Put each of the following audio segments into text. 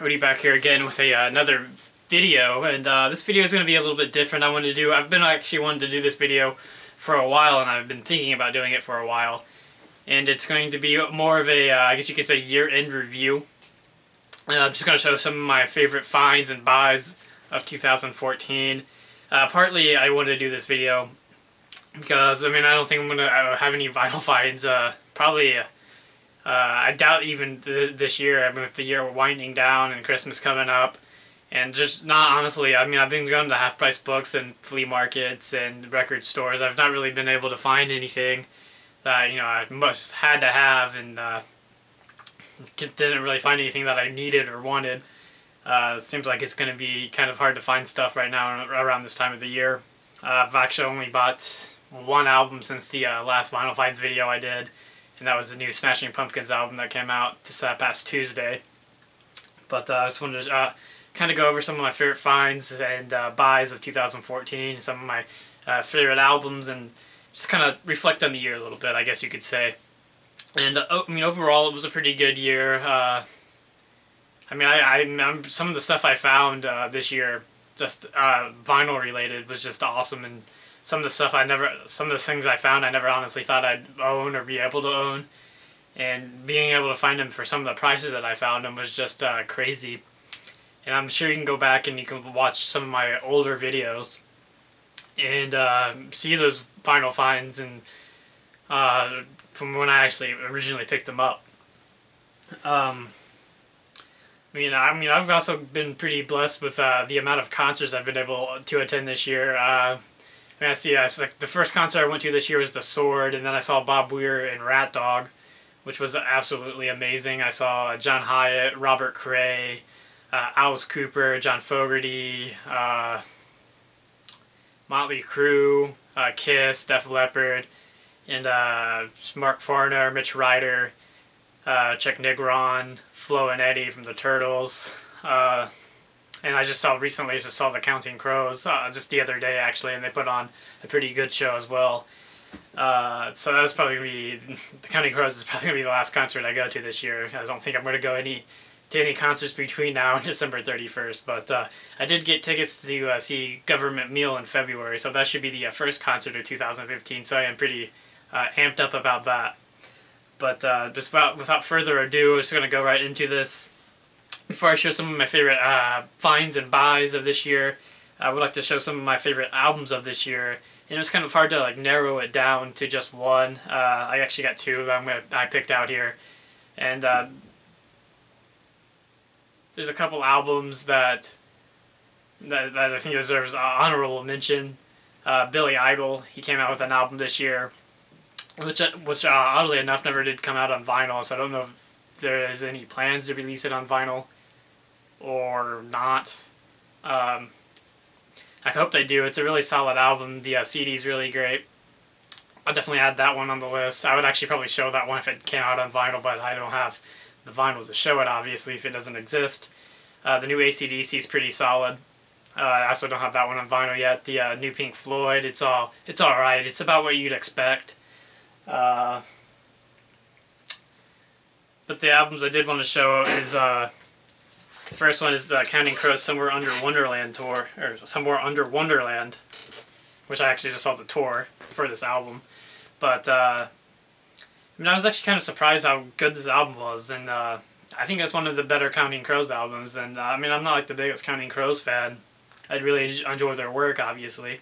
Cody back here again with another video, and this video is going to be a little bit different. I've been actually wanting to do this video for a while, and I've been thinking about doing it for a while. And it's going to be more of a, I guess you could say, year-end review. I'm just going to show some of my favorite finds and buys of 2014. Partly I wanted to do this video because, I don't think I'm going to have any vinyl finds, probably... I doubt even this year, with the year winding down and Christmas coming up, and just not honestly, I've been going to half-price books and flea markets and record stores. I've not really been able to find anything that, I must had to have, and didn't really find anything that I needed or wanted. Seems like it's going to be kind of hard to find stuff right now around this time of the year. I've actually only bought one album since the last Vinyl Finds video I did. And that was the new Smashing Pumpkins album that came out this past Tuesday. But I just wanted to kind of go over some of my favorite finds and buys of 2014, some of my favorite albums, and just kind of reflect on the year a little bit, I guess you could say. And overall, it was a pretty good year. Some of the stuff I found this year, just vinyl related, was just awesome. And some of the things I found I never honestly thought I'd own or be able to own. And being able to find them for some of the prices that I found them was just crazy. And I'm sure you can go back and you can watch some of my older videos and see those vinyl finds and from when I actually originally picked them up. I've also been pretty blessed with the amount of concerts I've been able to attend this year. Like the first concert I went to this year was The Sword, and then I saw Bob Weir and Rat Dog, which was absolutely amazing. I saw John Hyatt, Robert Cray, Alice Cooper, John Fogerty, Motley Crue, Kiss, Def Leppard, and Mark Farner, Mitch Ryder, Chuck Negron, Flo and Eddie from the Turtles. And I just saw the Counting Crows just the other day, actually, and they put on a pretty good show as well. So that's probably going to be, the Counting Crows is probably going to be the last concert I go to this year. I don't think I'm going to go to any concerts between now and December 31st, but I did get tickets to see Government Mule in February, so that should be the first concert of 2015, so I am pretty amped up about that. But without further ado, I'm just going to go right into this. Before I show some of my favorite finds and buys of this year, I would like to show some of my favorite albums of this year. And it was kind of hard to narrow it down to just one. I actually got two of them I picked out here. And there's a couple albums that I think deserves honorable mention. Billy Idol, he came out with an album this year, which oddly enough never did come out on vinyl, so I don't know if there is any plans to release it on vinyl or not. I hope they do. It's a really solid album. The CD's really great. I'll definitely add that one on the list. I would actually probably show that one if it came out on vinyl, but I don't have the vinyl to show it, obviously, if it doesn't exist. The new AC/DC is pretty solid. I also don't have that one on vinyl yet. The new Pink Floyd, it's alright. It's about what you'd expect. But the albums I did want to show is, the first one is the Counting Crows Somewhere Under Wonderland tour, or Somewhere Under Wonderland, which I actually just saw the tour for this album. But, I was actually kind of surprised how good this album was, and I think that's one of the better Counting Crows albums, and I'm not like the biggest Counting Crows fan. I really enjoy their work, obviously.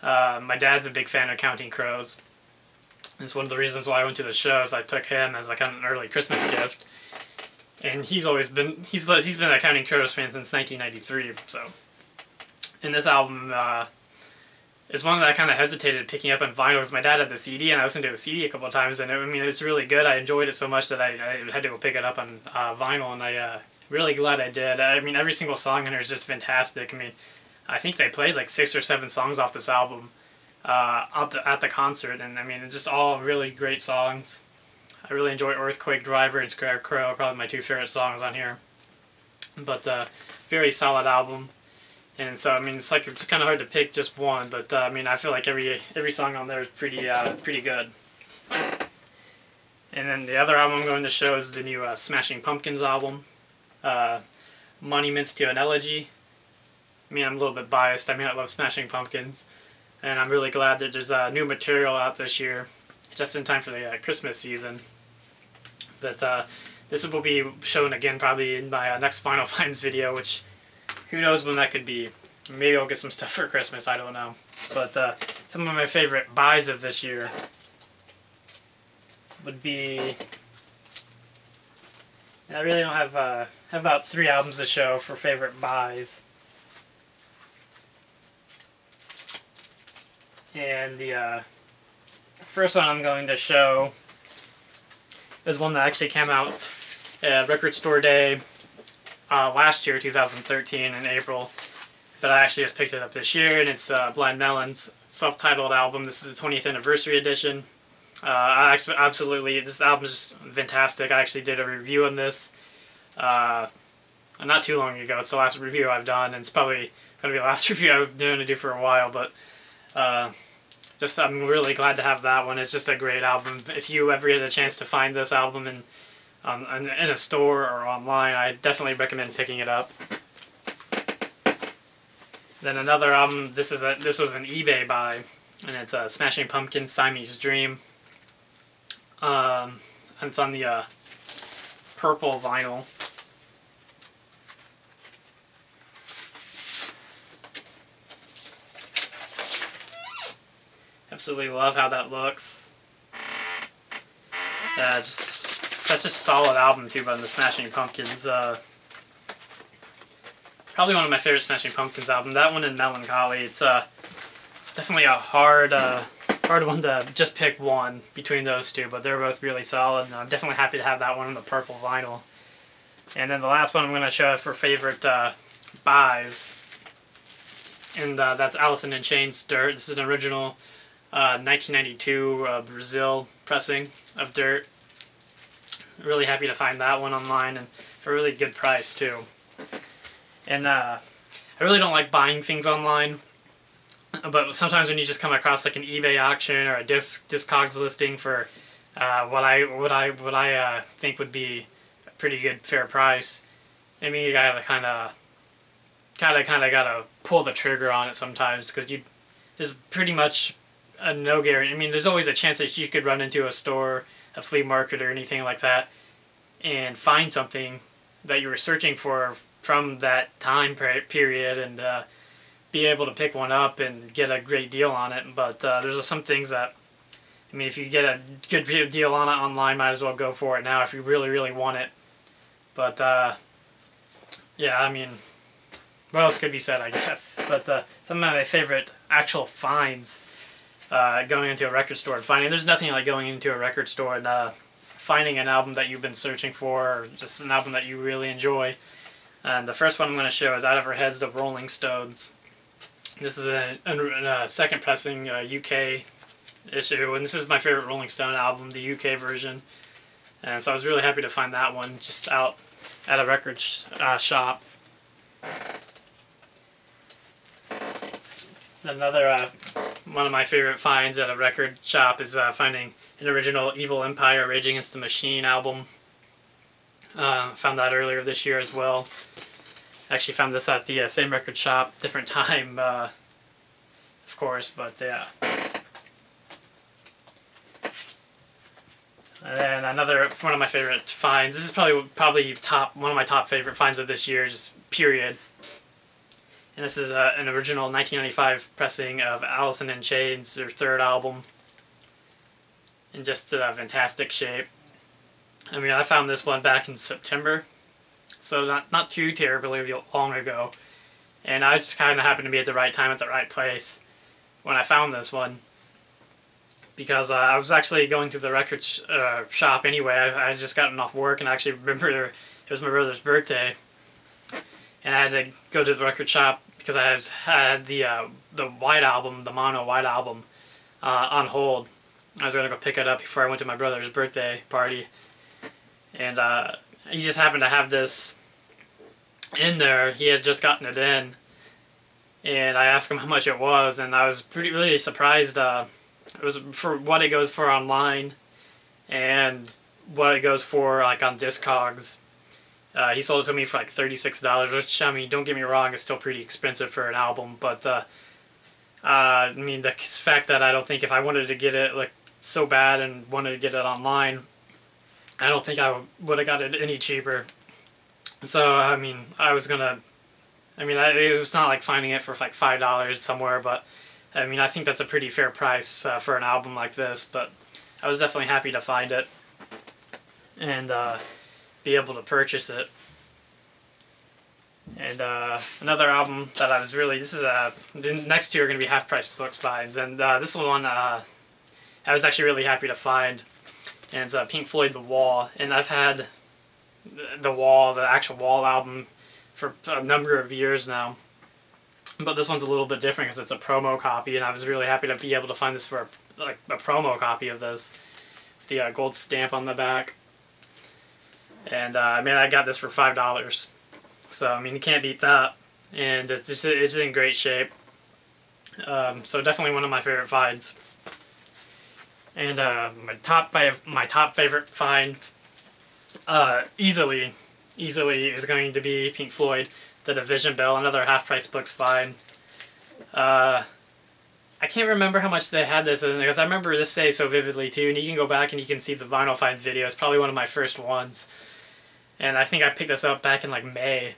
My dad's a big fan of Counting Crows. It's one of the reasons why I went to the shows. I took him as like an early Christmas gift, and he's been a Counting Crows fan since 1993. So, and this album is one that I kind of hesitated picking up on vinyl because my dad had the CD, and I listened to the CD a couple of times, and it's really good. I enjoyed it so much that I had to go pick it up on vinyl, and I really glad I did. Every single song in here is just fantastic. I think they played like 6 or 7 songs off this album at the concert, and it's just all really great songs. I really enjoy Earthquake Driver and Scarecrow, probably my two favorite songs on here. But very solid album, and so it's kind of hard to pick just one, but I feel like every song on there is pretty good. And then the other album I'm going to show is the new Smashing Pumpkins album. Monuments to an Elegy. I mean, I'm a little bit biased. I mean, I love Smashing Pumpkins. And I'm really glad that there's new material out this year, just in time for the Christmas season. But this will be shown again probably in my next Final Finds video, which who knows when that could be. Maybe I'll get some stuff for Christmas, I don't know. But some of my favorite buys of this year would be... I really don't have about 3 albums to show for favorite buys. And the first one I'm going to show is one that actually came out at Record Store Day last year, 2013, in April. But I actually just picked it up this year, and it's Blind Melon's self-titled album. This is the 20th anniversary edition. This album is just fantastic. I actually did a review on this not too long ago. It's the last review I've done, and it's probably going to be the last review I'm going to do for a while, but I'm really glad to have that one. It's just a great album. If you ever get a chance to find this album in a store or online, I definitely recommend picking it up. Then another album, this was an eBay buy, and it's Smashing Pumpkins' Siamese Dream. And it's on the purple vinyl. Absolutely love how that looks. Just such a solid album too by the Smashing Pumpkins. Probably one of my favorite Smashing Pumpkins albums. That one and Melancholy. It's definitely a hard one to just pick one between those two, but they're both really solid. And I'm definitely happy to have that one on the purple vinyl. And then the last one I'm going to show for favorite buys, and that's Alice in Chains' Dirt. This is an original 1992 Brazil pressing of Dirt. Really happy to find that one online, and for a really good price too. And I really don't like buying things online, but sometimes when you just come across like an eBay auction or a Discogs listing for what I think would be a pretty good fair price, I mean, you gotta kind of gotta pull the trigger on it sometimes, because there's pretty much no guarantee. I mean, there's always a chance that you could run into a store, a flea market, or anything like that, and find something that you were searching for from that time period, and be able to pick one up and get a great deal on it. But there's some things that, I mean, if you get a good deal on it online, might as well go for it now if you really, really want it. But yeah, I mean, what else could be said, I guess? But some of my favorite actual finds going into a record store and finding. There's nothing like going into a record store and finding an album that you've been searching for, or just an album that you really enjoy. And the first one I'm going to show is Out of Our Heads, the Rolling Stones. This is a second pressing UK issue, and this is my favorite Rolling Stone album, the UK version. And so I was really happy to find that one just out at a record shop. Another one of my favorite finds at a record shop is finding an original Evil Empire Rage Against the Machine album. Found that earlier this year as well. Actually found this at the same record shop, different time, of course, but yeah. And then another one of my favorite finds. This is probably one of my top favorite finds of this year, just period. And this is an original 1995 pressing of Alice in Chains, their third album, in just fantastic shape. I mean, I found this one back in September, so not too terribly long ago, and I just kind of happened to be at the right time at the right place when I found this one, because I was actually going to the record shop anyway. I had just gotten off work, and I actually remember it was my brother's birthday, and I had to go to the record shop because I had the White Album, the mono White Album, on hold. I was going to go pick it up before I went to my brother's birthday party. And he just happened to have this in there. He had just gotten it in. And I asked him how much it was, and I was really surprised. It was for what it goes for online and what it goes for like on Discogs. He sold it to me for like $36, which, I mean, don't get me wrong, it's still pretty expensive for an album, but I mean, the fact that I don't think if I wanted to get it like so bad and wanted to get it online, I don't think I would have got it any cheaper. So, I mean, it was not like finding it for like $5 somewhere, but I mean, I think that's a pretty fair price for an album like this, but I was definitely happy to find it and be able to purchase it. And another album that I was really, the next two are going to be Half Price Books binds, and this one I was actually really happy to find, and it's Pink Floyd The Wall, and I've had the actual Wall album for a number of years now, but this one's a little bit different because it's a promo copy, and I was really happy to be able to find this for a promo copy of this, with the gold stamp on the back, and I mean, I got this for $5. So, I mean, you can't beat that, and it's in great shape. So definitely one of my favorite finds. And my top favorite find, easily is going to be Pink Floyd, The Division Bell, another Half Price Books find. I can't remember how much they had this in, because I remember this day so vividly too, and you can go back and you can see the Vinyl Finds video. It's probably one of my first ones. And I think I picked this up back in like May.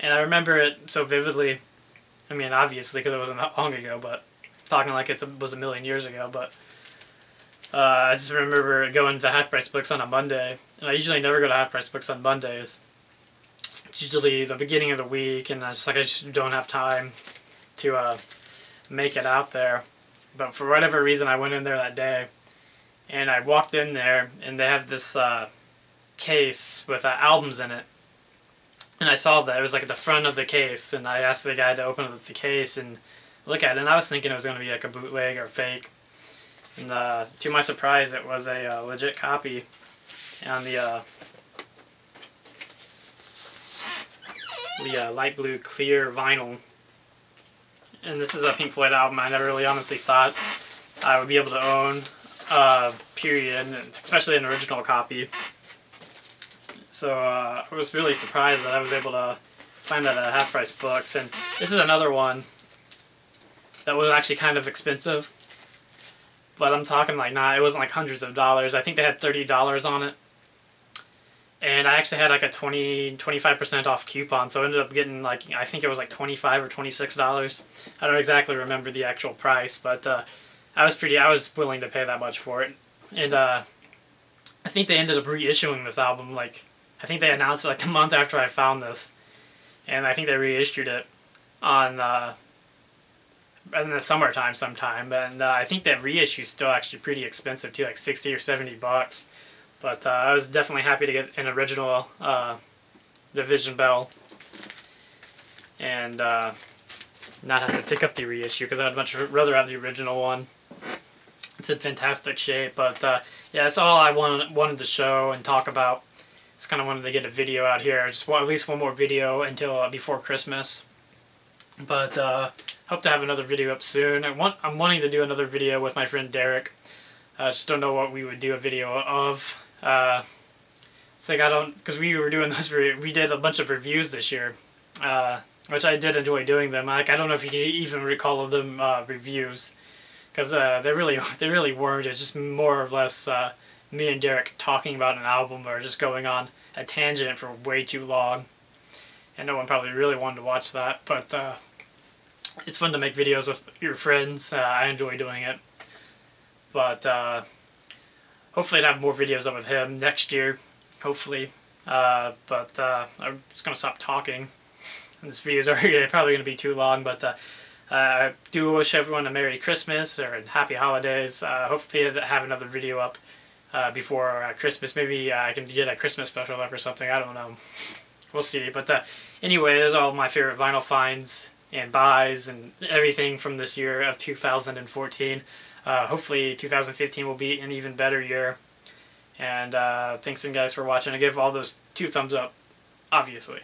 And I remember it so vividly. I mean, obviously, because it wasn't that long ago, but talking like it was a million years ago. But I just remember going to Half Price Books on a Monday. And I usually never go to Half Price Books on Mondays. It's usually the beginning of the week, and I just don't have time to make it out there. But for whatever reason, I went in there that day. And I walked in there, and they have this case with albums in it, and I saw that it was like at the front of the case, and I asked the guy to open up the case and look at it, and I was thinking it was going to be like a bootleg or fake, and to my surprise it was a legit copy on the light blue clear vinyl. And this is a Pink Floyd album I never really honestly thought I would be able to own, period, especially an original copy. So I was really surprised that I was able to find that at Half Price Books. And this is another one that was actually kind of expensive. But I'm talking like, it wasn't like hundreds of dollars. I think they had $30 on it. And I actually had like a 25% off coupon. So I ended up getting like, I think it was like $25 or $26. I don't exactly remember the actual price, but I was willing to pay that much for it. And I think they ended up reissuing this album, like, I think they announced it like the month after I found this, and I think they reissued it on in the summertime sometime, and I think that reissue is still actually pretty expensive too, like $60 or $70. But I was definitely happy to get an original Division Bell, and not have to pick up the reissue, because I'd much rather have the original one. It's in fantastic shape, but yeah, that's all I wanted to show and talk about. Just kind of wanted to get a video out here. I just want at least one more video until before Christmas. But hope to have another video up soon. I'm wanting to do another video with my friend Derek. I just don't know what we would do a video of. It's like because we were doing those. We did a bunch of reviews this year, which I did enjoy doing them. Like, I don't know if you can even recall them reviews, because they really weren't. It's just more or less me and Derek talking about an album, or just going on a tangent for way too long, and no one probably really wanted to watch that, but it's fun to make videos with your friends. I enjoy doing it, but hopefully I'd have more videos up with him next year, hopefully, but I'm just going to stop talking. This video is already probably going to be too long, but I do wish everyone a Merry Christmas or Happy Holidays. Hopefully I have another video up before Christmas. Maybe I can get a Christmas special up or something. I don't know. We'll see. But anyway, there's all my favorite vinyl finds and buys and everything from this year of 2014. Hopefully 2015 will be an even better year. And thanks again, guys, for watching. I give all those 2 thumbs up, obviously.